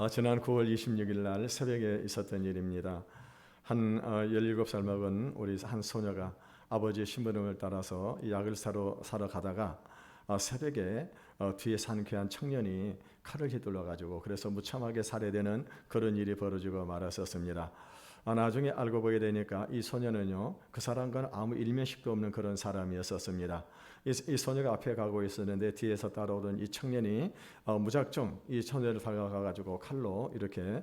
지난 9월 26일 날 새벽에 있었던 일입니다. 한 17살 먹은 우리 한 소녀가 아버지의 심부름을 따라서 약을 사러 가다가 새벽에 뒤에 산 귀한 청년이 칼을 휘둘러 가지고 그래서 무참하게 살해되는 그런 일이 벌어지고 말았었습니다. 나중에 알고 보게 되니까 이 소녀는요, 그 사람과는 아무 일면식도 없는 그런 사람이었었습니다. 이 소녀가 앞에 가고 있었는데 뒤에서 따라오던 이 청년이 무작정 이 소녀를 다가가 가지고 칼로 이렇게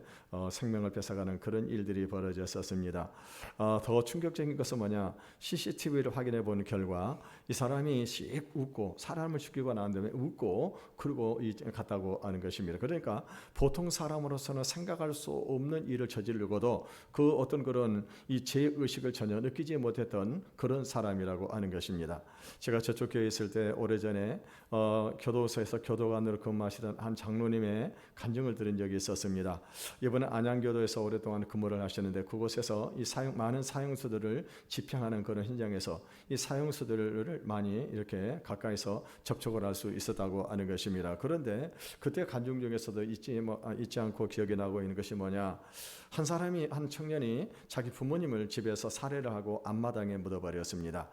생명을 뺏어가는 그런 일들이 벌어졌었습니다. 더 충격적인 것은 뭐냐, CCTV를 확인해 본 결과 이 사람이 씩 웃고 사람을 죽이고 난 다음에 웃고 그리고 갔다고 하는 것입니다. 그러니까 보통 사람으로서는 생각할 수 없는 일을 저지르고도 그 어떤 그런 이 죄의식을 전혀 느끼지 못했던 그런 사람이라고 하는 것입니다. 제가 저쪽 교회에 있을 때 오래전에 교도소에서 교도관으로 근무하시던 한 장로님의 간증을 들은 적이 있었습니다. 이번에 안양교도에서 오랫동안 근무를 하셨는데 그곳에서 이 많은 사형수들을 집행하는 그런 현장에서 이 사형수들을 많이 이렇게 가까이서 접촉을 할 수 있었다고 하는 것입니다. 그런데 그때 간증 중에서도 잊지 않고 기억이 나고 있는 것이 뭐냐, 한 청년이 자기 부모님을 집에서 살해를 하고 앞마당에 묻어버렸습니다.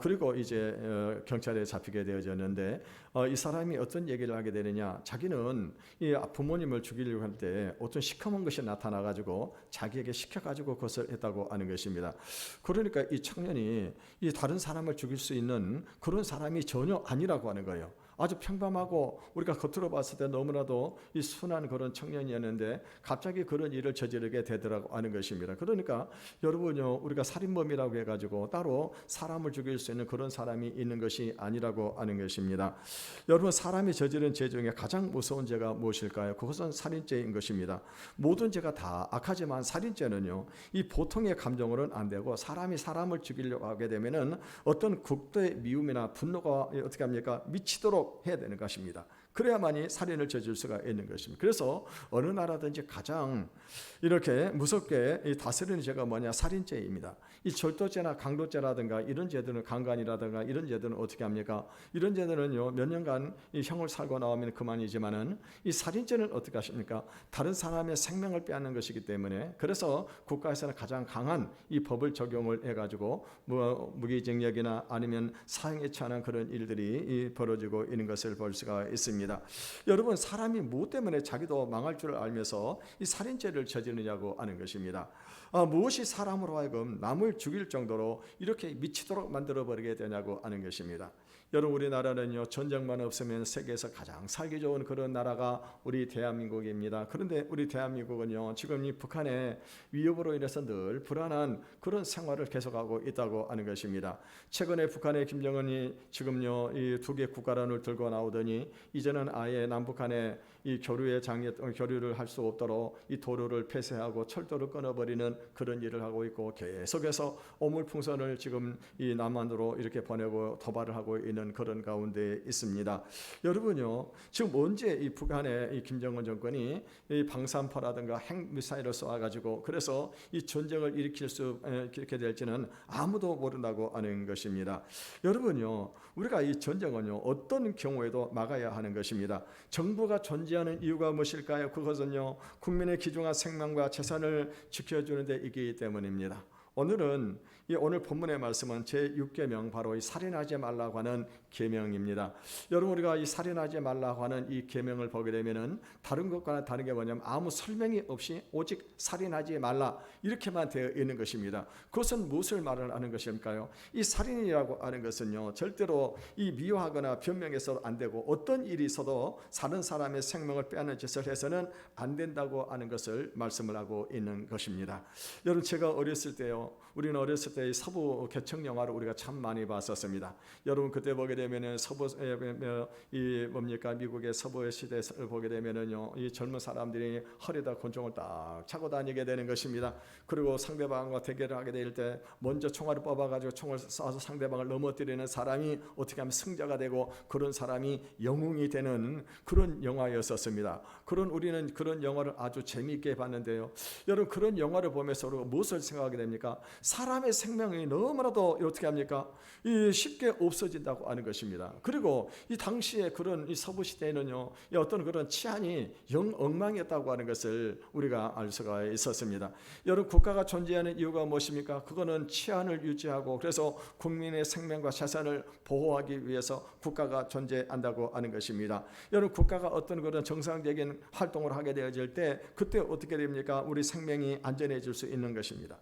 그리고 이제 경찰에 잡히게 되어졌는데 이 사람이 어떤 얘기를 하게 되느냐, 자기는 이 부모님을 죽이려고 할 때 어떤 시커먼 것이 나타나가지고 자기에게 시켜가지고 그것을 했다고 하는 것입니다. 그러니까 이 청년이 이 다른 사람을 죽일 수 있는 그런 사람이 전혀 아니라고 하는 거예요. 아주 평범하고 우리가 겉으로 봤을 때 너무나도 이 순한 그런 청년이었는데 갑자기 그런 일을 저지르게 되더라고 하는 것입니다. 그러니까 여러분요, 우리가 살인범이라고 해가지고 따로 사람을 죽일 수 있는 그런 사람이 있는 것이 아니라고 하는 것입니다. 여러분, 사람이 저지른 죄 중에 가장 무서운 죄가 무엇일까요? 그것은 살인죄인 것입니다. 모든 죄가 다 악하지만 살인죄는요, 이 보통의 감정으로는 안 되고 사람이 사람을 죽이려고 하게 되면은 어떤 극도의 미움이나 분노가 어떻게 합니까? 미치도록 해야 되는 것입니다. 그래야만이 살인을 저질 수가 있는 것입니다. 그래서 어느 나라든지 가장 이렇게 무섭게 다스리는 죄가 뭐냐, 살인죄입니다. 이 절도죄나 강도죄라든가 이런 죄들은, 강간이라든가 이런 죄들은 어떻게 합니까? 이런 죄들은요, 몇 년간 이 형을 살고 나오면 그만이지만은 이 살인죄는 어떻게 하십니까? 다른 사람의 생명을 빼앗는 것이기 때문에, 그래서 국가에서는 가장 강한 이 법을 적용을 해가지고 무기징역이나 아니면 사형에 처하는 그런 일들이 벌어지고 있는 것을 볼 수가 있습니다. 여러분, 사람이 무엇 때문에 자기도 망할 줄 알면서 이 살인죄를 저지르냐고 하는 것입니다. 무엇이 사람으로 하여금 남을 죽일 정도로 이렇게 미치도록 만들어버리게 되냐고 하는 것입니다. 여러분, 우리나라는요, 전쟁만 없으면 세계에서 가장 살기 좋은 그런 나라가 우리 대한민국입니다. 그런데 우리 대한민국은요, 지금 이 북한의 위협으로 인해서 늘 불안한 그런 생활을 계속하고 있다고 하는 것입니다. 최근에 북한의 김정은이 지금요, 이 두 개 국가란을 들고 나오더니 이제는 아예 남북한의 이 교류를 할 수 없도록 이 도로를 폐쇄하고 철도를 끊어버리는 그런 일을 하고 있고, 계속해서 오물풍선을 지금 이 남한으로 이렇게 보내고 도발을 하고 있는 그런 가운데 있습니다. 여러분요, 지금 언제 이 북한의 이 김정은 정권이 이 방산포라든가 핵미사일을 쏘아가지고 그래서 이 전쟁을 일으키게 될지는 아무도 모른다고 하는 것입니다. 여러분요, 우리가 이 전쟁은요, 어떤 경우에도 막아야 하는 것입니다. 정부가 존재하는 이유가 무엇일까요? 그것은요, 국민의 귀중한 생명과 재산을 지켜주는 데 있기 때문입니다. 오늘 본문의 말씀은 제6계명, 바로 이 살인하지 말라고 하는 계명입니다. 여러분, 우리가 이 살인하지 말라고 하는 이 계명을 보게 되면은 다른 것과는 다른 게 뭐냐면 아무 설명이 없이 오직 살인하지 말라 이렇게만 되어 있는 것입니다. 그것은 무엇을 말하는 것일까요? 이 살인이라고 하는 것은요, 절대로 이 미워하거나 변명해서도 안 되고 어떤 일이 있어도 다른 사람의 생명을 빼앗는 짓을 해서는 안 된다고 하는 것을 말씀을 하고 있는 것입니다. 여러분, 제가 어렸을 때요, 우리는 어렸을 때 서부 개척 영화를 우리가 참 많이 봤었습니다. 여러분, 그때 보게 되면은 미국의 서부 시대를 보게 되면은요, 이 젊은 사람들이 허리에다 권총을 딱 차고 다니게 되는 것입니다. 그리고 상대방과 대결을 하게 될 때 먼저 총알을 뽑아가지고 총을 쏴서 상대방을 넘어뜨리는 사람이 어떻게 하면 승자가 되고 그런 사람이 영웅이 되는 그런 영화였었습니다. 우리는 그런 영화를 아주 재미있게 봤는데요. 여러분, 그런 영화를 보면서 우리가 무엇을 생각하게 됩니까? 사람의 생명이 너무나도 어떻게 합니까? 쉽게 없어진다고 하는 것입니다. 것입니다. 그리고 이 당시에 그런 이 서부 시대에는요, 이 어떤 그런 치안이 영 엉망이었다고 하는 것을 우리가 알 수가 있었습니다. 여러분, 국가가 존재하는 이유가 무엇입니까? 그거는 치안을 유지하고, 그래서 국민의 생명과 재산을 보호하기 위해서 국가가 존재한다고 하는 것입니다. 여러분, 국가가 어떤 그런 정상적인 활동을 하게 되어질 때 그때 어떻게 됩니까? 우리 생명이 안전해질 수 있는 것입니다.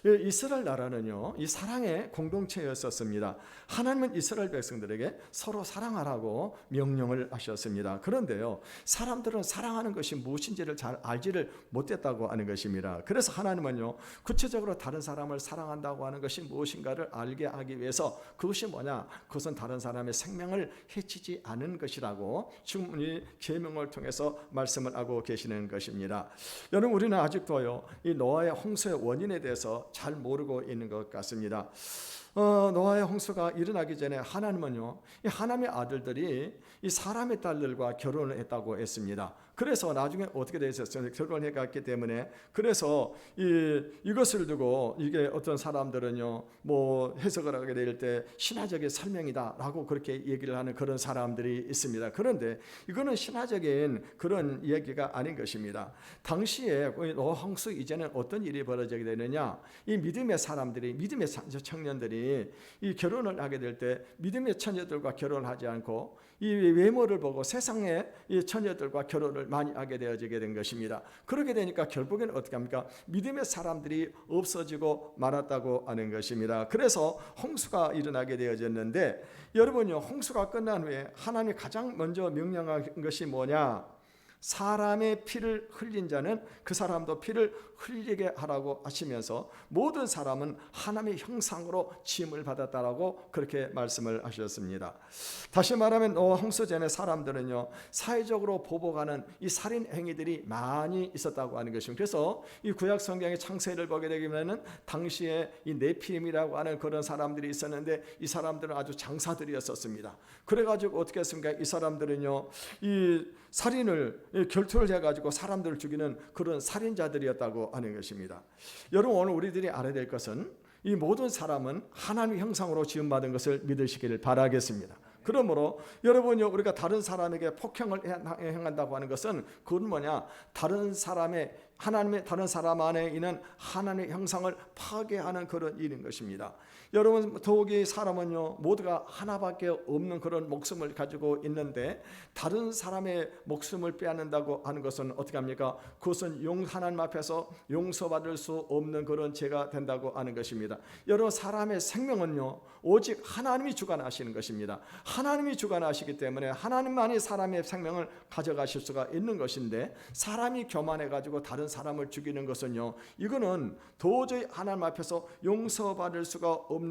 이스라엘 나라는요, 이 사랑의 공동체였었습니다. 하나님은 이스라엘 백성들에게 서로 사랑하라고 명령을 하셨습니다. 그런데요, 사람들은 사랑하는 것이 무엇인지를 잘 알지를 못했다고 하는 것입니다. 그래서 하나님은요, 구체적으로 다른 사람을 사랑한다고 하는 것이 무엇인가를 알게 하기 위해서, 그것이 뭐냐? 그것은 다른 사람의 생명을 해치지 않은 것이라고 지금 이 계명을 통해서 말씀을 하고 계시는 것입니다. 여러분, 우리는 아직도요, 이 노아의 홍수의 원인에 대해서 잘 모르고 있는 것 같습니다. 노아의 홍수가 일어나기 전에 하나님은요, 이 하나님의 아들들이 이 사람의 딸들과 결혼을 했다고 했습니다. 그래서 나중에 어떻게 되었어요? 결혼해 갔기 때문에, 그래서 이것을 두고 이게 어떤 사람들은요, 뭐 해석을 하게 될 때 신화적인 설명이다라고 그렇게 얘기를 하는 그런 사람들이 있습니다. 그런데 이거는 신화적인 그런 이야기가 아닌 것입니다. 당시에 노아 홍수 이전에 어떤 일이 벌어지게 되느냐? 이 믿음의 사람들이, 믿음의 청년들이 이 결혼을 하게 될 때 믿음의 처녀들과 결혼하지 않고 이 외모를 보고 세상의 이 처녀들과 결혼을 많이 하게 되어지게 된 것입니다. 그렇게 되니까 결국에는 어떻게 합니까? 믿음의 사람들이 없어지고 말았다고 하는 것입니다. 그래서 홍수가 일어나게 되어졌는데, 여러분요, 홍수가 끝난 후에 하나님이 가장 먼저 명령한 것이 뭐냐? 사람의 피를 흘린 자는 그 사람도 피를 흘리게 하라고 하시면서 모든 사람은 하나님의 형상으로 지음을 받았다라고 그렇게 말씀을 하셨습니다. 다시 말하면 노아 홍수 전에 사람들은요, 사회적으로 보복하는 이 살인 행위들이 많이 있었다고 하는 것입니다. 그래서 이 구약 성경의 창세기를 보게 되면은 당시에 이 네피림이라고 하는 그런 사람들이 있었는데, 이 사람들은 아주 장사들이었었습니다. 그래가지고 어떻게 했습니까? 이 사람들은요, 이 살인을 결투를 해가지고 사람들을 죽이는 그런 살인자들이었다고 하는 것입니다. 여러분, 오늘 우리들이 알아야 될 것은 이 모든 사람은 하나님의 형상으로 지음받은 것을 믿으시기를 바라겠습니다. 그러므로 여러분요, 우리가 다른 사람에게 폭행을 행한다고 하는 것은 그건 뭐냐? 다른 사람의, 하나님의 다른 사람 안에 있는 하나님의 형상을 파괴하는 그런 일인 것입니다. 여러분, 더욱이 사람은요, 모두가 하나밖에 없는 그런 목숨을 가지고 있는데 다른 사람의 목숨을 빼앗는다고 하는 것은 어떻게 합니까? 그것은 하나님 앞에서 용서받을 수 없는 그런 죄가 된다고 하는 것입니다. 여러분, 사람의 생명은요, 오직 하나님이 주관하시는 것입니다. 하나님이 주관하시기 때문에 하나님만이 사람의 생명을 가져가실 수가 있는 것인데, 사람이 교만해가지고 다른 사람을 죽이는 것은요, 이거는 도저히 하나님 앞에서 용서받을 수가 없는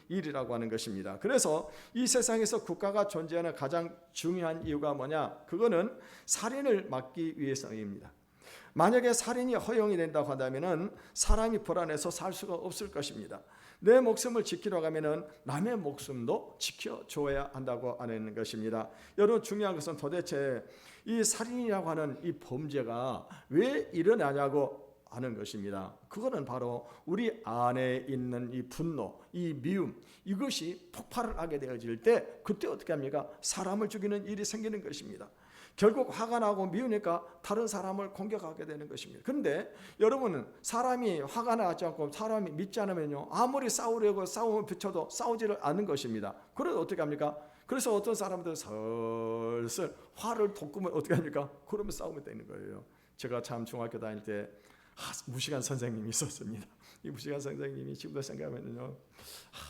일이라고 하는 것입니다. 그래서 이 세상에서 국가가 존재하는 가장 중요한 이유가 뭐냐? 그거는 살인을 막기 위해서입니다. 만약에 살인이 허용이 된다고 한다면은 사람이 불안해서 살 수가 없을 것입니다. 내 목숨을 지키려고 하면은 남의 목숨도 지켜줘야 한다고 하는 것입니다. 여러분, 중요한 것은 도대체 이 살인이라고 하는 이 범죄가 왜 일어나냐고 하는 것입니다. 그거는 바로 우리 안에 있는 이 분노, 이 미움, 이것이 폭발을 하게 되어질 때 그때 어떻게 합니까? 사람을 죽이는 일이 생기는 것입니다. 결국 화가 나고 미우니까 다른 사람을 공격하게 되는 것입니다. 그런데 여러분은 사람이 화가 나지 않고 사람이 믿지 않으면요, 아무리 싸우려고 싸움을 붙여도 싸우지를 않는 것입니다. 그래서 어떻게 합니까? 그래서 어떤 사람들은 슬슬 화를 돋구면 어떻게 합니까? 그러면 싸움이 되는 거예요. 제가 참 중학교 다닐 때 무시간 선생님이 있었습니다. 이 무시간 선생님이 지금도 생각하면요,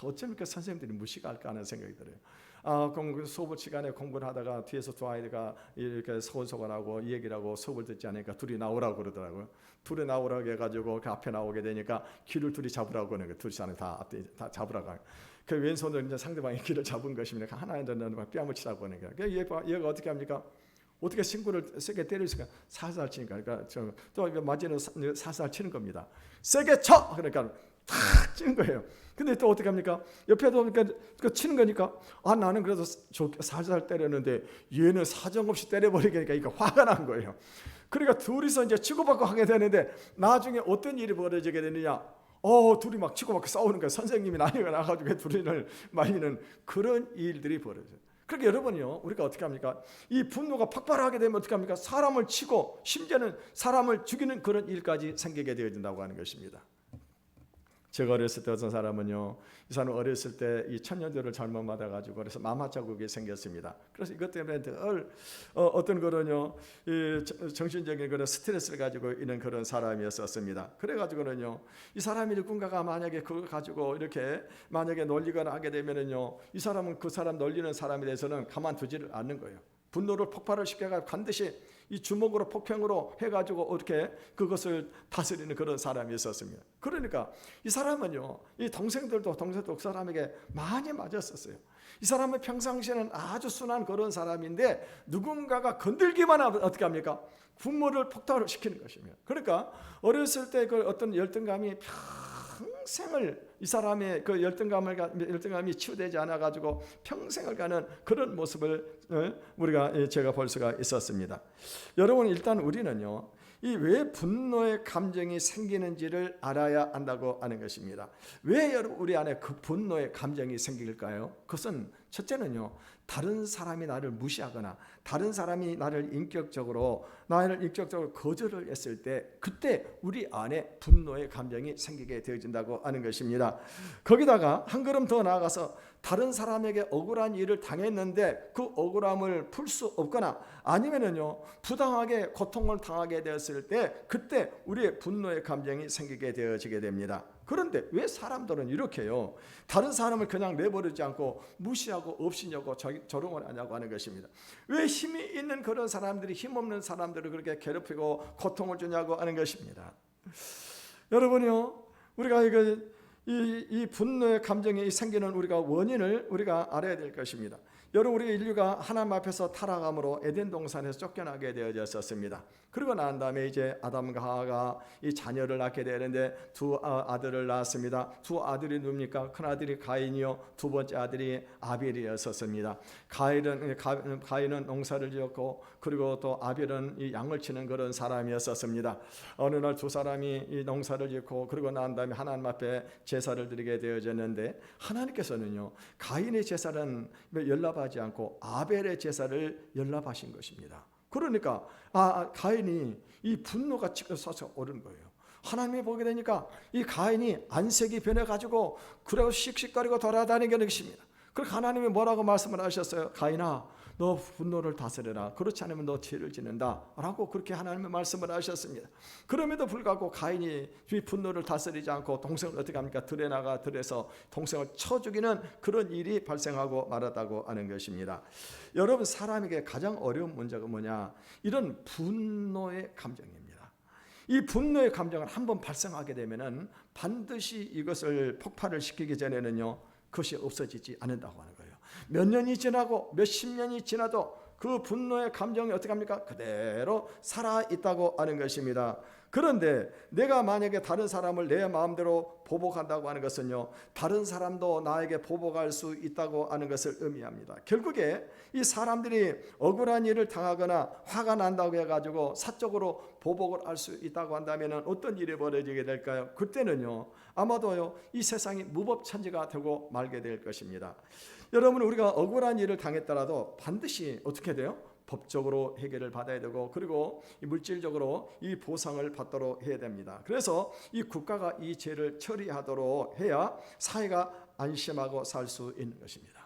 어쩌면 그 선생님들이 무시할까 하는 생각이 들어요. 수업 시간에 공부를 하다가 뒤에서 두 아이가 이렇게 소곤소곤하고 이 얘기를 하고 수업을 듣지 않으니까 둘이 나오라고 그러더라고요. 둘이 나오라고 해가지고 그 앞에 나오게 되니까 귀를 둘이 잡으라고 하는 거예요. 둘이 다 잡으라고 하는 거예요. 그 왼손으로 이제 상대방의 귀를 잡은 것입니다. 하나에 던져는 뺨을 치라고 하는 거예요. 얘가 어떻게 합니까? 어떻게 친구를 세게 때릴 수가? 살살 치니까. 그러니까 또 맞이는 살살 치는 겁니다. 세게 쳐! 그러니까 탁 치는 거예요. 근데 또 어떻게 합니까? 옆에도 그러니까 치는 거니까, 나는 그래도 살살 때렸는데 얘는 사정없이 때려버리니까 이거 화가 난 거예요. 그러니까 둘이서 이제 치고받고 하게 되는데 나중에 어떤 일이 벌어지게 되느냐? 둘이 막 치고 막 싸우는 거예요. 선생님이 난리가 나가지고 둘이를 말리는 그런 일들이 벌어져요. 그러니까 여러분이요, 우리가 어떻게 합니까? 이 분노가 폭발하게 되면 어떻게 합니까? 사람을 치고 심지어는 사람을 죽이는 그런 일까지 생기게 되어진다고 하는 것입니다. 제가 어렸을 때 어떤 사람은요, 이 사람 어렸을 때 이 천연두를 잘못 맞아가지고 그래서 마마 자국이 생겼습니다. 그래서 이것 때문에 늘 어떤 그런요, 이 정신적인 그런 스트레스를 가지고 있는 그런 사람이었었습니다. 그래가지고는요, 이 사람이 누군가가 만약에 그걸 가지고 이렇게 만약에 놀리거나 하게 되면은요, 이 사람은 그 사람 놀리는 사람에 대해서는 가만두지를 않는 거예요. 분노를 폭발을 시켜가 반드시 이 주먹으로 폭행으로 해가지고 이렇게 그것을 다스리는 그런 사람이 있었습니다. 그러니까 이 사람은요, 이 동생들도 그 사람에게 많이 맞았었어요. 이 사람은 평상시에는 아주 순한 그런 사람인데 누군가가 건들기만 하면 어떻게 합니까? 분노를 폭발을 시키는 것입니다. 그러니까 어렸을 때 그 어떤 열등감이 평생을 이 사람의 그 열등감이 치유되지 않아 가지고 평생을 가는 그런 모습을 제가 볼 수가 있었습니다. 여러분, 일단 우리는요, 이 왜 분노의 감정이 생기는지를 알아야 한다고 하는 것입니다. 왜 여러분 우리 안에 그 분노의 감정이 생길까요? 그것은 첫째는요, 다른 사람이 나를 무시하거나 다른 사람이 나를 인격적으로 거절을 했을 때 그때 우리 안에 분노의 감정이 생기게 되어진다고 하는 것입니다. 거기다가 한 걸음 더 나아가서 다른 사람에게 억울한 일을 당했는데 그 억울함을 풀 수 없거나 아니면은요, 부당하게 고통을 당하게 되었을 때 그때 우리의 분노의 감정이 생기게 되어지게 됩니다. 그런데 왜 사람들은 이렇게요, 다른 사람을 그냥 내버리지 않고 무시하고 없이냐고 조롱을 하냐고 하는 것입니다. 왜 힘이 있는 그런 사람들이 힘없는 사람들을 그렇게 괴롭히고 고통을 주냐고 하는 것입니다. 여러분요, 우리가 이 분노의 감정이 생기는 우리가 원인을 우리가 알아야 될 것입니다. 여러분, 우리 인류가 하나님 앞에서 타락함으로 에덴 동산에서 쫓겨나게 되어졌었습니다. 그러고 난 다음에 이제 아담과 하와가 이 자녀를 낳게 되는데 두 아들을 낳았습니다. 두 아들이 누굽니까? 큰 아들이 가인이요, 두 번째 아들이 아벨이었었습니다. 가인은 농사를 지었고 그리고 또 아벨은 이 양을 치는 그런 사람이었었습니다. 어느 날 두 사람이 이 농사를 짓고 그러고 난 다음에 하나님 앞에 제사를 드리게 되어졌는데 하나님께서는요, 가인의 제사는 연락하지 않고 아벨의 제사를 연락하신 것입니다. 그러니까 가인이 이 분노가 치켜서 오른 거예요. 하나님이 보게 되니까 이 가인이 안색이 변해가지고 그래서 씩씩거리고 돌아다니게 되십니다. 그래서 하나님이 뭐라고 말씀을 하셨어요? 가인아, 너 분노를 다스려라. 그렇지 않으면 너 죄를 짓는다 라고 그렇게 하나님의 말씀을 하셨습니다. 그럼에도 불구하고 가인이 이 분노를 다스리지 않고 동생을 어떻게 합니까? 들에서 동생을 쳐 죽이는 그런 일이 발생하고 말았다고 하는 것입니다. 여러분, 사람에게 가장 어려운 문제가 뭐냐? 이런 분노의 감정입니다. 이 분노의 감정을 한번 발생하게 되면은 반드시 이것을 폭발을 시키기 전에는요, 그것이 없어지지 않는다고 하는 거예요. 몇 년이 지나고 몇십 년이 지나도 그 분노의 감정이 어떻게 합니까? 그대로 살아있다고 하는 것입니다. 그런데 내가 만약에 다른 사람을 내 마음대로 보복한다고 하는 것은요, 다른 사람도 나에게 보복할 수 있다고 하는 것을 의미합니다. 결국에 이 사람들이 억울한 일을 당하거나 화가 난다고 해가지고 사적으로 보복을 할 수 있다고 한다면 어떤 일이 벌어지게 될까요? 그때는요, 아마도요, 이 세상이 무법천지가 되고 말게 될 것입니다. 여러분, 우리가 억울한 일을 당했더라도 반드시 어떻게 돼요? 법적으로 해결을 받아야 되고 그리고 물질적으로 이 보상을 받도록 해야 됩니다. 그래서 이 국가가 이 죄를 처리하도록 해야 사회가 안심하고 살 수 있는 것입니다.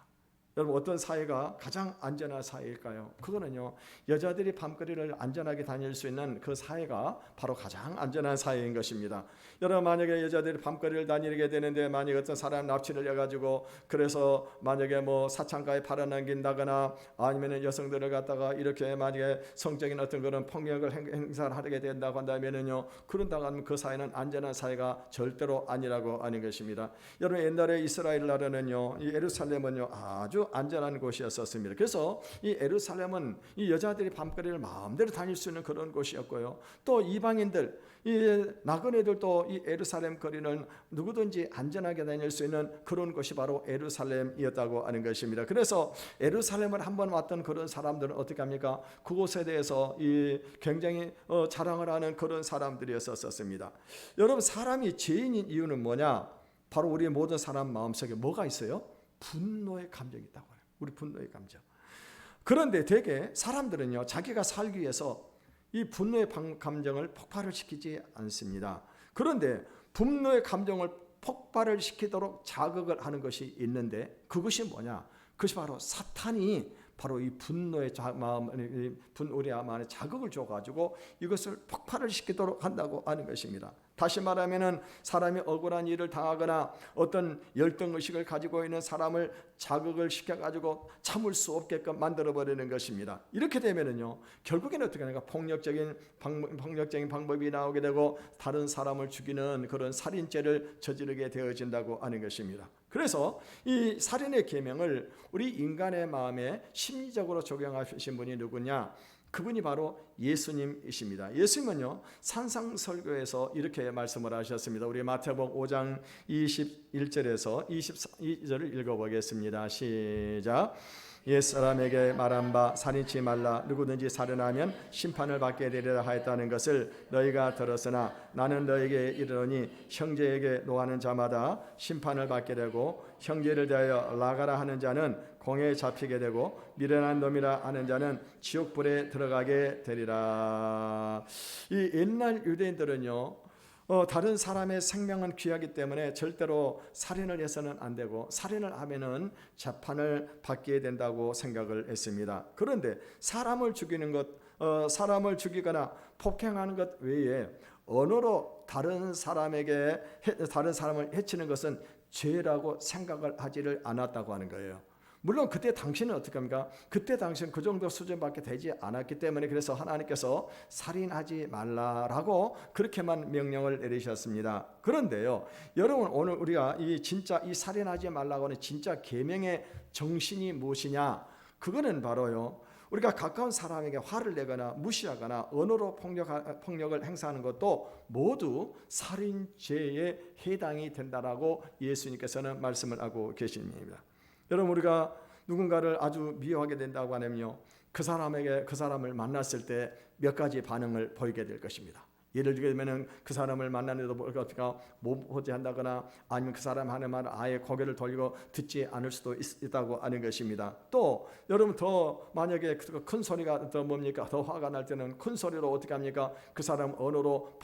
여러분, 어떤 사회가 가장 안전한 사회일까요? 그거는요, 여자들이 밤거리를 안전하게 다닐 수 있는 그 사회가 바로 가장 안전한 사회인 것입니다. 여러분, 만약에 여자들이 밤거리를 다니게 되는데 만약에 어떤 사람 납치를 해가지고 그래서 만약에 뭐 사창가에 팔아넘긴다거나 아니면 여성들을 갖다가 이렇게 만약에 성적인 어떤 그런 폭력을 행사를 하게 된다고 한다면은요, 그런다고 하면 그 사회는 안전한 사회가 절대로 아니라고 하는 것입니다. 여러분, 옛날에 이스라엘 나라는요, 이 예루살렘은요, 아주 아주 안전한 곳이었었습니다. 그래서 이 예루살렘은 이 여자들이 밤거리를 마음대로 다닐 수 있는 그런 곳이었고요. 또 이방인들, 이 나그네들도 이 예루살렘 거리는 누구든지 안전하게 다닐 수 있는 그런 곳이 바로 예루살렘이었다고 하는 것입니다. 그래서 예루살렘을 한번 왔던 그런 사람들은 어떻게 합니까? 그곳에 대해서 이 굉장히 자랑을 하는 그런 사람들이었었습니다. 여러분, 사람이 죄인인 이유는 뭐냐? 바로 우리 모든 사람 마음속에 뭐가 있어요? 분노의 감정이 있다고 해요. 우리 분노의 감정. 그런데 대개 사람들은요, 자기가 살기 위해서 이 분노의 감정을 폭발을 시키지 않습니다. 그런데 분노의 감정을 폭발을 시키도록 자극을 하는 것이 있는데, 그것이 뭐냐? 그것이 바로 사탄이 바로 이 분노의 우리 마음에 자극을 줘가지고 이것을 폭발을 시키도록 한다고 하는 것입니다. 다시 말하면은 사람이 억울한 일을 당하거나 어떤 열등의식을 가지고 있는 사람을 자극을 시켜가지고 참을 수 없게끔 만들어버리는 것입니다. 이렇게 되면은요, 결국에는 어떻게 하는가? 폭력적인 방법이 나오게 되고 다른 사람을 죽이는 그런 살인죄를 저지르게 되어진다고 하는 것입니다. 그래서 이 살인의 계명을 우리 인간의 마음에 심리적으로 적용하신 분이 누구냐? 그분이 바로 예수님이십니다. 예수님은요, 산상설교에서 이렇게 말씀을 하셨습니다. 우리 마태복음 5장 21절에서 22절을 읽어보겠습니다. 시작. 옛사람에게 말한 바 살인치 말라. 누구든지 살인하면 심판을 받게 되리라 하였다는 것을 너희가 들었으나 나는 너희에게 이르노니 형제에게 노하는 자마다 심판을 받게 되고 형제를 대하여 나가라 하는 자는 공회에 잡히게 되고 미련한 놈이라 하는 자는 지옥불에 들어가게 되리라. 이 옛날 유대인들은요, 다른 사람의 생명은 귀하기 때문에 절대로 살인을 해서는 안 되고 살인을 하면은 재판을 받게 된다고 생각을 했습니다. 그런데 사람을 죽이는 것, 사람을 죽이거나 폭행하는 것 외에 언어로 다른 사람을 해치는 것은 죄라고 생각을 하지를 않았다고 하는 거예요. 물론 그때 당시는 어떻게 합니까? 그때 당시는 그 정도 수준밖에 되지 않았기 때문에 그래서 하나님께서 살인하지 말라라고 그렇게만 명령을 내리셨습니다. 그런데요, 여러분, 오늘 우리가 이 살인하지 말라고 하는 진짜 계명의 정신이 무엇이냐? 그거는 바로요, 우리가 가까운 사람에게 화를 내거나 무시하거나 언어로 폭력을 행사하는 것도 모두 살인죄에 해당이 된다라고 예수님께서는 말씀을 하고 계십니다. 여러분, 우리가 누군가를 아주 미워하게 된다고 하면요, 그 사람을 만났을 때 몇 가지 반응을 보이게 될 것입니다. 예를 들면 그 사람을 만나는데도 못 보지 한다거나 아니면 그 사람 하는 말 아예 고개를 돌리고 듣지 않을 수도 있다고 하는 것입니다. 또 여러분, 더 만약에 큰 소리가 더 뭡니까? 더 화가 날 때는 큰 소리로 어떻게 합니까? 그 사람 언어로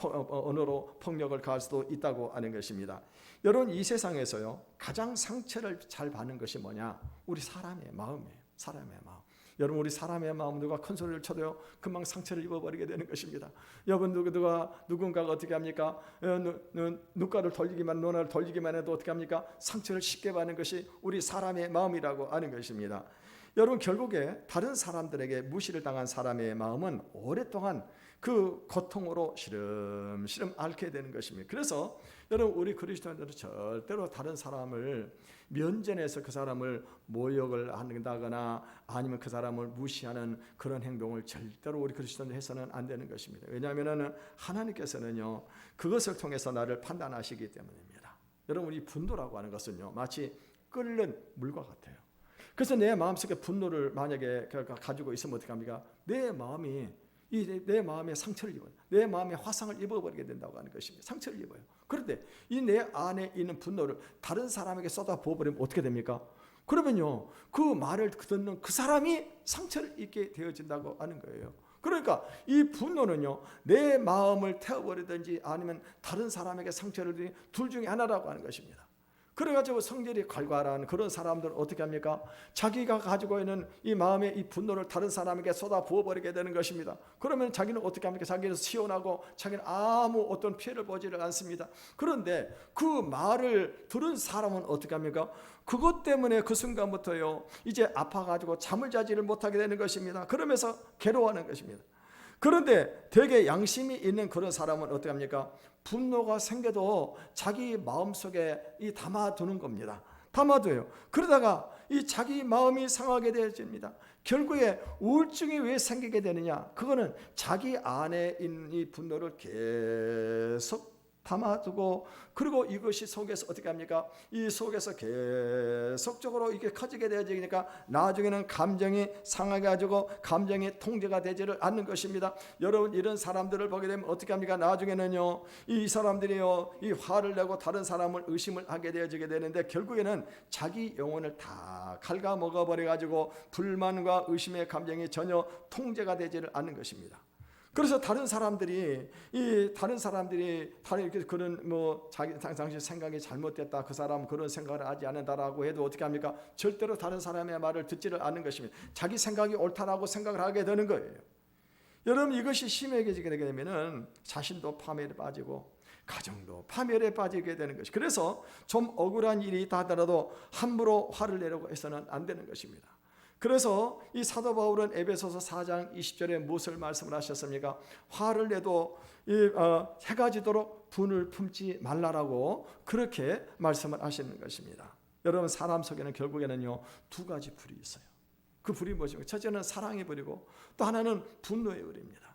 폭력을 가할 수도 있다고 하는 것입니다. 여러분, 이 세상에서요, 가장 상처를 잘 받는 것이 뭐냐? 우리 사람의 마음이에요. 사람의 마음. 여러분, 우리 사람의 마음, 누가 큰 소리를 쳐도요, 금방 상처를 입어버리게 되는 것입니다. 여러분, 누군가가 어떻게 합니까? 눈가를 돌리기만, 눈을 돌리기만 해도 어떻게 합니까? 상처를 쉽게 받는 것이 우리 사람의 마음이라고 하는 것입니다. 여러분, 결국에 다른 사람들에게 무시를 당한 사람의 마음은 오랫동안 그 고통으로 시름시름 앓게 되는 것입니다. 그래서 여러분, 우리 그리스도인들은 절대로 다른 사람을 면전에서 그 사람을 모욕을 한다거나 아니면 그 사람을 무시하는 그런 행동을 절대로 우리 그리스도인들 해서는 안 되는 것입니다. 왜냐하면 하나님께서는요, 그것을 통해서 나를 판단하시기 때문입니다. 여러분, 이 분노라고 하는 것은요, 마치 끓는 물과 같아요. 그래서 내 마음속에 분노를 만약에 가지고 있으면 어떻게 합니까? 내 마음에 상처를 입어요. 내 마음에 화상을 입어버리게 된다고 하는 것입니다. 상처를 입어요. 그런데 이 내 안에 있는 분노를 다른 사람에게 쏟아 부어버리면 어떻게 됩니까? 그러면요, 그 말을 듣는 그 사람이 상처를 입게 되어진다고 하는 거예요. 그러니까 이 분노는요, 내 마음을 태워버리든지 아니면 다른 사람에게 상처를 주든지 둘 중에 하나라고 하는 것입니다. 그래가지고 성질이 괄괄한 그런 사람들은 어떻게 합니까? 자기가 가지고 있는 이 마음의 이 분노를 다른 사람에게 쏟아 부어버리게 되는 것입니다. 그러면 자기는 어떻게 합니까? 자기는 시원하고 자기는 아무 어떤 피해를 보지를 않습니다. 그런데 그 말을 들은 사람은 어떻게 합니까? 그것 때문에 그 순간부터요, 이제 아파가지고 잠을 자지를 못하게 되는 것입니다. 그러면서 괴로워하는 것입니다. 그런데 되게 양심이 있는 그런 사람은 어떻게 합니까? 분노가 생겨도 자기 마음속에 담아두는 겁니다. 담아둬요. 그러다가 이 자기 마음이 상하게 되어집니다. 결국에 우울증이 왜 생기게 되느냐? 그거는 자기 안에 있는 이 분노를 계속 담아두고, 그리고 이것이 속에서 어떻게 합니까? 이 속에서 계속적으로 이게 커지게 되어지니까 나중에는 감정이 상해가지고 감정이 통제가 되지를 않는 것입니다. 여러분, 이런 사람들을 보게 되면 어떻게 합니까? 나중에는요, 이 사람들이요, 이 화를 내고 다른 사람을 의심을 하게 되어지게 되는데, 결국에는 자기 영혼을 다 갉아먹어 버려가지고 불만과 의심의 감정이 전혀 통제가 되지를 않는 것입니다. 그래서 다른 사람들이 그런 자기 당시 생각이 잘못됐다, 그 사람 그런 생각을 하지 않는다라고 해도 어떻게 합니까? 절대로 다른 사람의 말을 듣지를 않는 것입니다. 자기 생각이 옳다라고 생각을 하게 되는 거예요. 여러분, 이것이 심해지게 되게 되면은 자신도 파멸에 빠지고 가정도 파멸에 빠지게 되는 것이. 그래서 좀 억울한 일이 있다 하더라도 함부로 화를 내려고 해서는 안 되는 것입니다. 그래서 이 사도 바울은 에베소서 4장 20절에 무엇을 말씀을 하셨습니까? 화를 내도 해가 지도록 분을 품지 말라라고 그렇게 말씀을 하시는 것입니다. 여러분, 사람 속에는 결국에는요, 두 가지 불이 있어요. 그 불이 무엇입니까? 첫째는 사랑의 불이고 또 하나는 분노의 불입니다.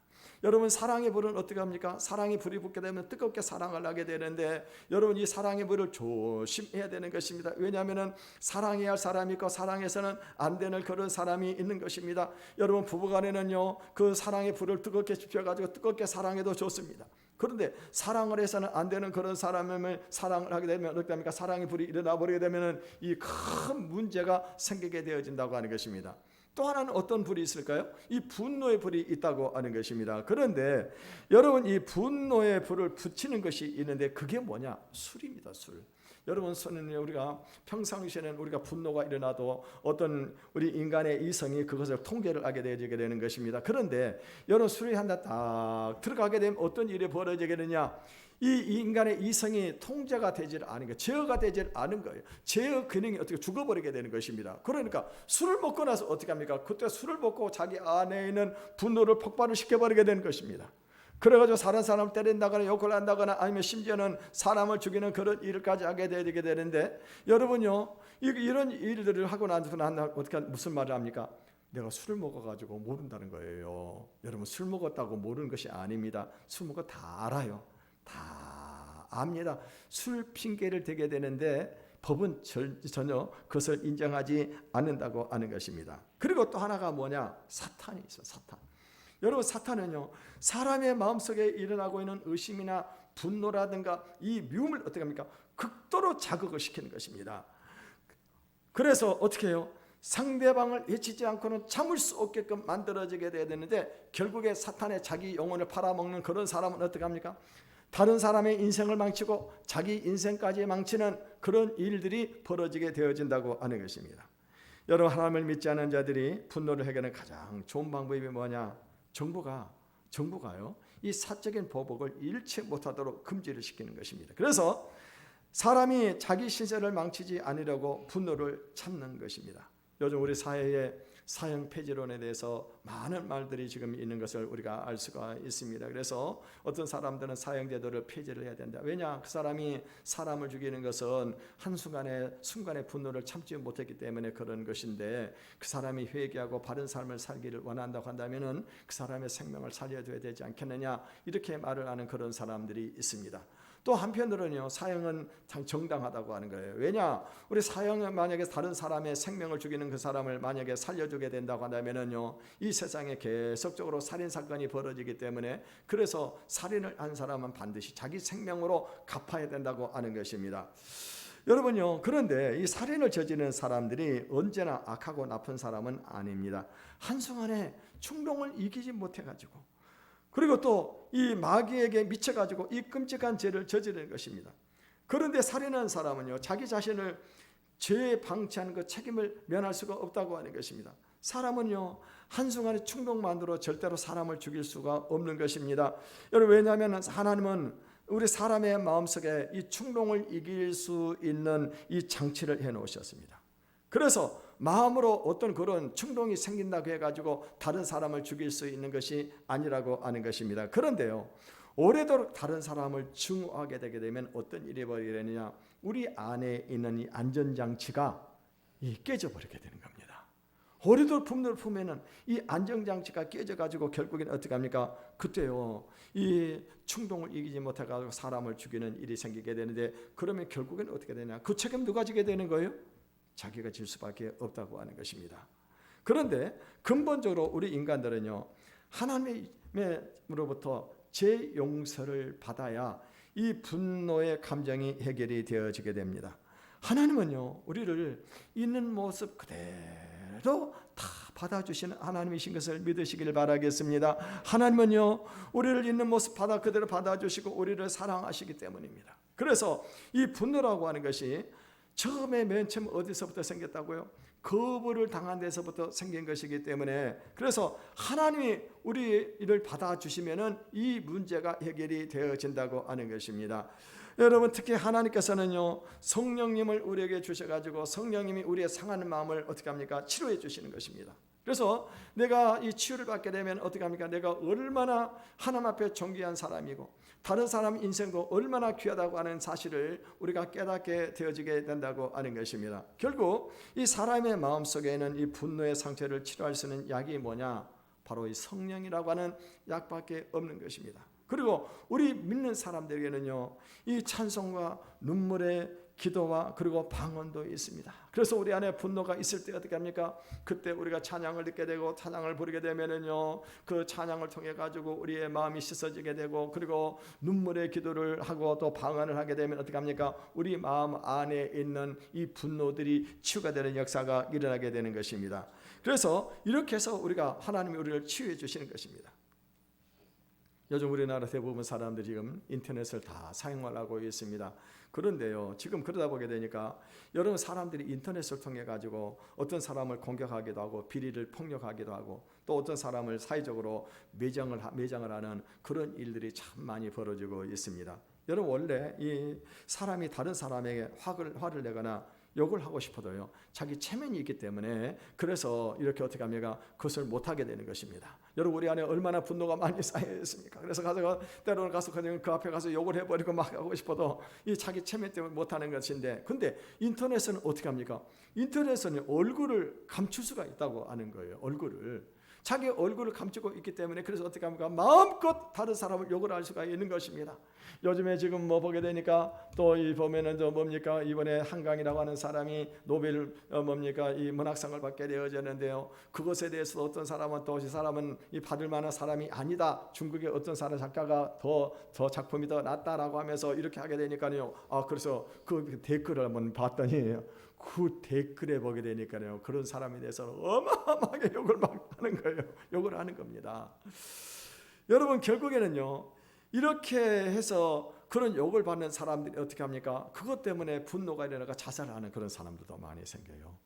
여러분, 사랑의 불은 어떻게 합니까? 사랑의 불이 붙게 되면 뜨겁게 사랑을 하게 되는데, 여러분, 이 사랑의 불을 조심해야 되는 것입니다. 왜냐하면 사랑해야 할 사람이 있고 사랑해서는 안 되는 그런 사람이 있는 것입니다. 여러분, 부부간에는요, 그 사랑의 불을 뜨겁게 지펴가지고 뜨겁게 사랑해도 좋습니다. 그런데 사랑을 해서는 안 되는 그런 사람을 사랑을 하게 되면 어떻게 합니까? 사랑의 불이 일어나 버리게 되면 이 큰 문제가 생기게 되어진다고 하는 것입니다. 또 하나는 어떤 불이 있을까요? 이 분노의 불이 있다고 하는 것입니다. 그런데 여러분, 이 분노의 불을 붙이는 것이 있는데 그게 뭐냐? 술입니다. 술. 여러분, 술은 우리가 평상시에는 우리가 분노가 일어나도 어떤 우리 인간의 이성이 그것을 통제를 하게 되는 것입니다. 그런데 여러분, 술이 한 잔 딱 들어가게 되면 어떤 일이 벌어지게 되느냐? 이 인간의 이성이 통제가 되질 않은 거예요. 제어가 되질 않은 거예요. 제어 기능이 어떻게 죽어버리게 되는 것입니다. 그러니까 술을 먹고 나서 어떻게 합니까? 그때 술을 먹고 자기 안에 있는 분노를 폭발을 시켜버리게 되는 것입니다. 그래가지고 다른 사람을 때린다거나 욕을 한다거나 아니면 심지어는 사람을 죽이는 그런 일까지 하게 되게 되는데, 여러분요, 이런 일들을 하고 나서 어떻게 무슨 말을 합니까? 내가 술을 먹어가지고 모른다는 거예요. 여러분, 술 먹었다고 모르는 것이 아닙니다. 술 먹어 다 알아요. 다 압니다. 술 핑계를 대게 되는데 법은 전혀 그것을 인정하지 않는다고 하는 것입니다. 그리고 또 하나가 뭐냐? 사탄이 있어요. 사탄. 여러분, 사탄은요, 사람의 마음속에 일어나고 있는 의심이나 분노라든가 이 미움을 어떻게 합니까? 극도로 자극을 시키는 것입니다. 그래서 어떻게 해요? 상대방을 해치지 않고는 참을 수 없게끔 만들어지게 돼야 되는데, 결국에 사탄의 자기 영혼을 팔아먹는 그런 사람은 어떻게 합니까? 다른 사람의 인생을 망치고 자기 인생까지 망치는 그런 일들이 벌어지게 되어진다고 하는 것입니다. 여러분, 하나님을 믿지 않는 자들이 분노를 해결하는 가장 좋은 방법이 뭐냐? 정부가요, 이 사적인 보복을 일체 못하도록 금지를 시키는 것입니다. 그래서 사람이 자기 신세를 망치지 않으려고 분노를 참는 것입니다. 요즘 우리 사회에 사형 폐지론에 대해서 많은 말들이 지금 있는 것을 우리가 알 수가 있습니다. 그래서 어떤 사람들은 사형 제도를 폐지를 해야 된다. 왜냐? 그 사람이 사람을 죽이는 것은 순간의 분노를 참지 못했기 때문에 그런 것인데, 그 사람이 회개하고 바른 삶을 살기를 원한다고 한다면은 그 사람의 생명을 살려줘야 되지 않겠느냐, 이렇게 말을 하는 그런 사람들이 있습니다. 또 한편으로는요, 사형은 정당하다고 하는 거예요. 왜냐? 우리 사형은 만약에 다른 사람의 생명을 죽이는 그 사람을 만약에 살려주게 된다고 한다면은요, 이 세상에 계속적으로 살인 사건이 벌어지기 때문에, 그래서 살인을 한 사람은 반드시 자기 생명으로 갚아야 된다고 하는 것입니다. 여러분요, 그런데 이 살인을 저지르는 사람들이 언제나 악하고 나쁜 사람은 아닙니다. 한순간에 충동을 이기지 못해가지고, 그리고 또 이 마귀에게 미쳐가지고 이 끔찍한 죄를 저지르는 것입니다. 그런데 살인한 사람은요, 자기 자신을 죄에 방치하는 그 책임을 면할 수가 없다고 하는 것입니다. 사람은요, 한순간의 충동만으로 절대로 사람을 죽일 수가 없는 것입니다. 여러분, 왜냐하면 하나님은 우리 사람의 마음속에 이 충동을 이길 수 있는 이 장치를 해놓으셨습니다. 그래서 마음으로 어떤 그런 충동이 생긴다고 해가지고 다른 사람을 죽일 수 있는 것이 아니라고 하는 것입니다. 그런데요, 오래도록 다른 사람을 증오하게 되게 되면 어떤 일이 벌어지느냐? 우리 안에 있는 이 안전장치가 깨져버리게 되는 겁니다. 오래도록 분노를 품으면은 이 안정장치가 깨져가지고 결국엔 어떻게 합니까? 그때요 이 충동을 이기지 못해가지고 사람을 죽이는 일이 생기게 되는데, 그러면 결국엔 어떻게 되냐? 그 책임 누가 지게 되는 거예요? 자기가 질 수밖에 없다고 하는 것입니다. 그런데 근본적으로 우리 인간들은요 하나님으로부터 제 용서를 받아야 이 분노의 감정이 해결이 되어지게 됩니다. 하나님은요 우리를 있는 모습 그대로 다 받아주시는 하나님이신 것을 믿으시길 바라겠습니다. 하나님은요 우리를 있는 모습 그대로 받아주시고 우리를 사랑하시기 때문입니다. 그래서 이 분노라고 하는 것이 처음에 맨 처음 어디서부터 생겼다고요? 거부를 당한 데서부터 생긴 것이기 때문에, 그래서 하나님이 우리를 받아주시면은 이 문제가 해결이 되어진다고 하는 것입니다. 여러분 특히 하나님께서는요 성령님을 우리에게 주셔가지고 성령님이 우리의 상하는 마음을 어떻게 합니까? 치료해 주시는 것입니다. 그래서 내가 이 치유를 받게 되면 어떻게 합니까? 내가 얼마나 하나님 앞에 존귀한 사람이고 다른 사람 인생도 얼마나 귀하다고 하는 사실을 우리가 깨닫게 되어지게 된다고 하는 것입니다. 결국 이 사람의 마음속에는 이 분노의 상처를 치료할 수 있는 약이 뭐냐? 바로 이 성령이라고 하는 약밖에 없는 것입니다. 그리고 우리 믿는 사람들에게는요 이 찬송과 눈물의 기도와 그리고 방언도 있습니다. 그래서 우리 안에 분노가 있을 때 어떻게 합니까? 그때 우리가 찬양을 듣게 되고 찬양을 부르게 되면은요 그 찬양을 통해 가지고 우리의 마음이 씻어지게 되고, 그리고 눈물의 기도를 하고 또 방언을 하게 되면 어떻게 합니까? 우리 마음 안에 있는 이 분노들이 치유가 되는 역사가 일어나게 되는 것입니다. 그래서 이렇게 해서 우리가 하나님이 우리를 치유해 주시는 것입니다. 요즘 우리나라 대부분 사람들이 지금 인터넷을 다 사용하고 있습니다. 그런데요 지금 그러다 보게 되니까 여러분 사람들이 인터넷을 통해 가지고 어떤 사람을 공격하기도 하고 비리를 폭력하기도 하고 또 어떤 사람을 사회적으로 매장을 하는 그런 일들이 참 많이 벌어지고 있습니다. 여러분 원래 이 사람이 다른 사람에게 화를 내거나 욕을 하고 싶어도요 자기 체면이 있기 때문에 그래서 이렇게 어떻게 합니까? 그것을 못하게 되는 것입니다. 여러분 우리 안에 얼마나 분노가 많이 쌓여 있습니까? 그래서 때로는 가서 그냥 그 앞에 가서 욕을 해버리고 막 하고 싶어도 이 자기 체면 때문에 못하는 것인데, 근데 인터넷은 어떻게 합니까? 인터넷은 얼굴을 감출 수가 있다고 하는 거예요. 자기 얼굴을 감추고 있기 때문에 그래서 어떻게 합니까? 마음껏 다른 사람을 욕을 할 수가 있는 것입니다. 요즘에 지금 뭐 보게 되니까 또 이 보면은 저 뭡니까? 이번에 한강이라고 하는 사람이 노벨 이 문학상을 받게 되어졌는데요. 그것에 대해서 어떤 사람은 또 이 사람은 이 받을 만한 사람이 아니다. 중국의 어떤 사람 작가가 더 작품이 더 낫다라고 하면서 이렇게 하게 되니까요. 그래서 그 댓글을 한번 봤더니 그 댓글에 보게 되니까요 그런 사람에 대해서 어마어마하게 욕을 막 하는 거예요. 욕을 하는 겁니다. 여러분 결국에는요 이렇게 해서 그런 욕을 받는 사람들이 어떻게 합니까? 그것 때문에 분노가 일어나가 자살하는 그런 사람들도 많이 생겨요.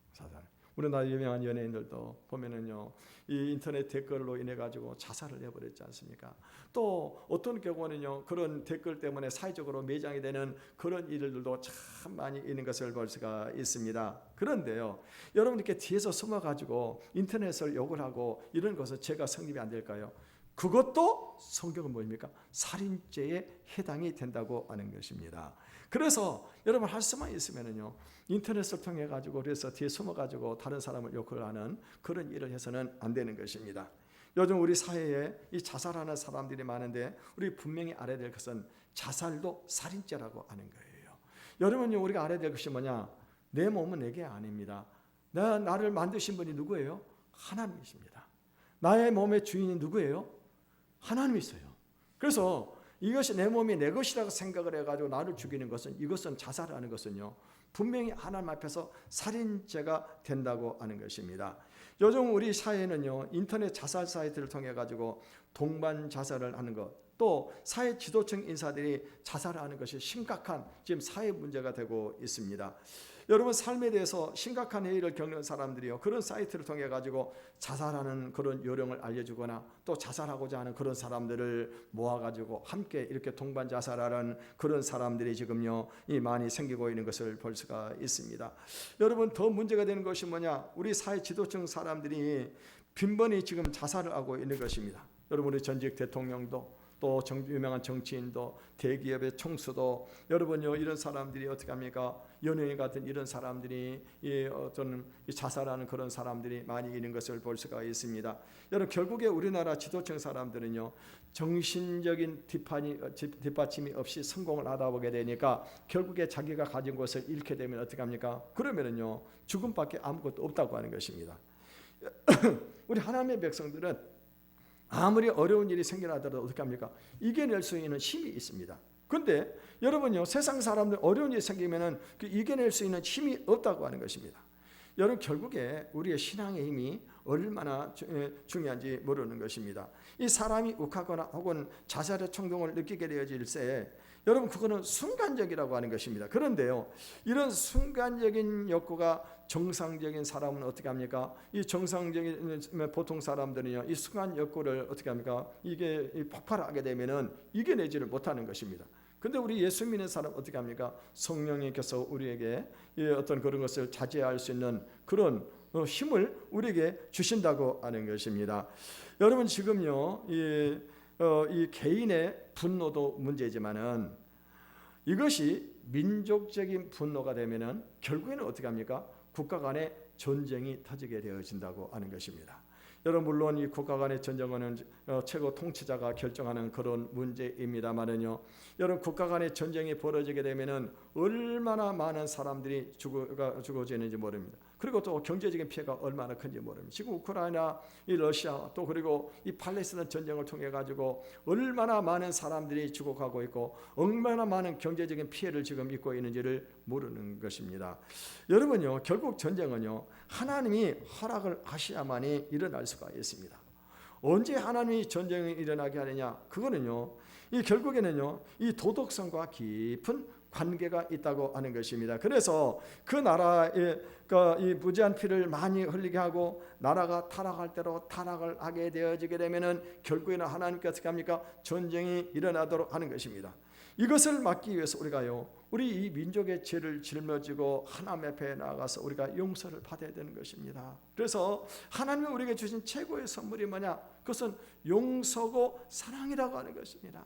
우리나라 유명한 연예인들도 보면은요 이 인터넷 댓글로 인해 가지고 자살을 해버렸지 않습니까? 또 어떤 경우는요 그런 댓글 때문에 사회적으로 매장이 되는 그런 일들도 참 많이 있는 것을 볼 수가 있습니다. 그런데요 여러분 이렇게 뒤에서 숨어 가지고 인터넷을 욕을 하고 이런 것은 죄가 성립이 안 될까요? 그것도 성경은 뭡니까? 살인죄에 해당이 된다고 하는 것입니다. 그래서 여러분 할 수만 있으면은요 인터넷을 통해 가지고 그래서 뒤에 숨어 가지고 다른 사람을 욕을 하는 그런 일을 해서는 안 되는 것입니다. 요즘 우리 사회에 이 자살하는 사람들이 많은데 우리 분명히 알아야 될 것은 자살도 살인죄라고 하는 거예요. 여러분요 우리가 알아야 될 것이 뭐냐? 내 몸은 내게 아닙니다. 나를 만드신 분이 누구예요? 하나님이십니다. 나의 몸의 주인이 누구예요? 하나님이세요. 그래서 이것이 내 몸이 내 것이라고 생각을 해가지고 나를 죽이는 것은, 이것은 자살하는 것은요 분명히 하나님 앞에서 살인죄가 된다고 하는 것입니다. 요즘 우리 사회는요 인터넷 자살 사이트를 통해 가지고 동반 자살을 하는 것, 또 사회 지도층 인사들이 자살하는 것이 심각한 지금 사회 문제가 되고 있습니다. 여러분 삶에 대해서 심각한 해이를 겪는 사람들이요 그런 사이트를 통해 가지고 자살하는 그런 요령을 알려주거나 또 자살하고자 하는 그런 사람들을 모아가지고 함께 이렇게 동반 자살하는 그런 사람들이 지금요 많이 생기고 있는 것을 볼 수가 있습니다. 여러분 더 문제가 되는 것이 뭐냐? 우리 사회 지도층 사람들이 빈번히 지금 자살을 하고 있는 것입니다. 여러분 우리 전직 대통령도 또 유명한 정치인도, 대기업의 총수도, 여러분요, 이런 사람들이 어떻게 합니까? 연예인 같은 이런 사람들이 어떤 자살하는 그런 사람들이 많이 있는 것을 볼 수가 있습니다. 여러분, 결국에 우리나라 지도층 사람들은요, 정신적인 뒷받침이 없이 성공을 하다 보게 되니까 결국에 자기가 가진 것을 잃게 되면 어떻게 합니까? 그러면은요, 죽음밖에 아무것도 없다고 하는 것입니다. 우리 하나님의 백성들은 아무리 어려운 일이 생겨나더라도 어떻게 합니까? 이겨낼 수 있는 힘이 있습니다. 그런데 여러분요, 세상 사람들 어려운 일이 생기면은 그 이겨낼 수 있는 힘이 없다고 하는 것입니다. 여러분, 결국에 우리의 신앙의 힘이 얼마나 중요한지 모르는 것입니다. 이 사람이 욱하거나 혹은 자살의衝動을 느끼게 되어질 때 여러분, 그거는 순간적이라고 하는 것입니다. 그런데요, 이런 순간적인 욕구가 정상적인 사람은 어떻게 합니까? 이 정상적인 보통 사람들은요, 이 순간 욕구를 어떻게 합니까? 이게 폭발하게 되면은 이겨내지를 못하는 것입니다. 근데 우리 예수 믿는 사람 어떻게 합니까? 성령님께서 우리에게 어떤 그런 것을 자제할 수 있는 그런 힘을 우리에게 주신다고 하는 것입니다. 여러분, 지금요, 이 개인의 분노도 문제지만은 이것이 민족적인 분노가 되면은 결국에는 어떻게 합니까? 국가 간의 전쟁이 터지게 되어진다고 하는 것입니다. 여러분, 물론 이 국가 간의 전쟁은 최고 통치자가 결정하는 그런 문제입니다만은요, 여러분, 국가 간의 전쟁이 벌어지게 되면은 얼마나 많은 사람들이 죽어지는지 모릅니다. 그리고 또 경제적인 피해가 얼마나 큰지 모릅니다. 지금 우크라이나, 이 러시아, 또 그리고 이 팔레스타인 전쟁을 통해 가지고 얼마나 많은 사람들이 죽어가고 있고 얼마나 많은 경제적인 피해를 지금 입고 있는지를 모르는 것입니다. 여러분요, 결국 전쟁은요, 하나님이 허락을 하셔야만이 일어날 수가 있습니다. 언제 하나님이 전쟁이 일어나게 하느냐? 그거는요, 이 결국에는요, 이 도덕성과 깊은 관계가 있다고 하는 것입니다. 그래서 그 나라에 이 무지한 피를 많이 흘리게 하고 나라가 타락할 대로 타락을 하게 되어지게 되면은 결국에는 하나님께 어떻게 합니까? 전쟁이 일어나도록 하는 것입니다. 이것을 막기 위해서 우리가요, 우리 이 민족의 죄를 짊어지고 하나님 앞에 나아가서 우리가 용서를 받아야 되는 것입니다. 그래서 하나님이 우리에게 주신 최고의 선물이 뭐냐? 그것은 용서고 사랑이라고 하는 것입니다.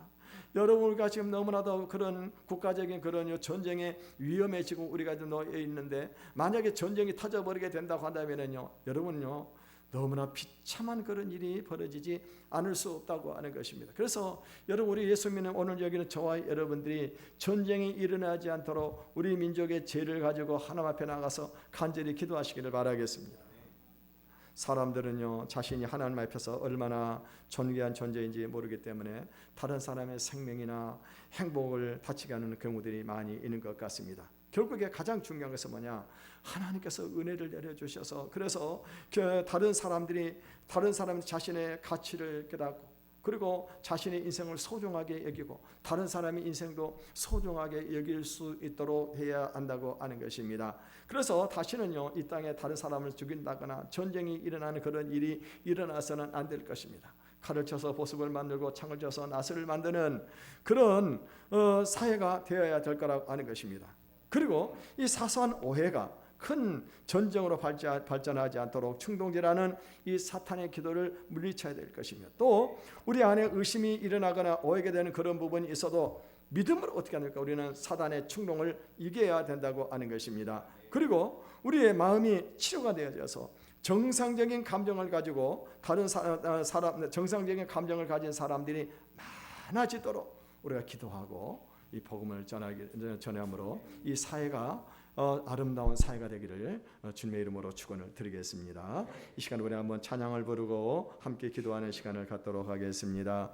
여러분, 우리가 지금 너무나도 그런 국가적인 그런 전쟁의 위험에 지금 우리가 놓여 있는데, 만약에 전쟁이 터져버리게 된다고 한다면요, 여러분요, 너무나 비참한 그런 일이 벌어지지 않을 수 없다고 하는 것입니다. 그래서 여러분, 우리 예수 믿는 오늘 여기는 저와 여러분들이 전쟁이 일어나지 않도록 우리 민족의 죄를 가지고 하나님 앞에 나가서 간절히 기도하시기를 바라겠습니다. 사람들은요, 자신이 하나님 앞에서 얼마나 존귀한 존재인지 모르기 때문에 다른 사람의 생명이나 행복을 다치게 하는 경우들이 많이 있는 것 같습니다. 결국에 가장 중요한 것은 뭐냐? 하나님께서 은혜를 내려주셔서, 그래서 다른 사람들이 자신의 가치를 깨닫고, 그리고 자신의 인생을 소중하게 여기고 다른 사람의 인생도 소중하게 여길 수 있도록 해야 한다고 하는 것입니다. 그래서 다시는요, 이 땅에 다른 사람을 죽인다거나 전쟁이 일어나는 그런 일이 일어나서는 안 될 것입니다. 칼을 쳐서 보습을 만들고 창을 쳐서 나스를 만드는 그런 사회가 되어야 될 거라고 하는 것입니다. 그리고 이 사소한 오해가 큰 전쟁으로 발전하지 않도록 충동질하는 이 사탄의 기도를 물리쳐야 될 것이며, 또 우리 안에 의심이 일어나거나 오해게 되는 그런 부분이 있어도 믿음으로 어떻게 합니까? 우리는 사단의 충동을 이겨야 된다고 하는 것입니다. 그리고 우리의 마음이 치료가 되어져서 정상적인 감정을 가지고 다른 정상적인 감정을 가진 사람들이 많아지도록 우리가 기도하고 이 복음을 전함으로 이 사회가 아름다운 사회가 되기를 주님의 이름으로 축원을 드리겠습니다. 이 시간에 우리 한번 찬양을 부르고 함께 기도하는 시간을 갖도록 하겠습니다.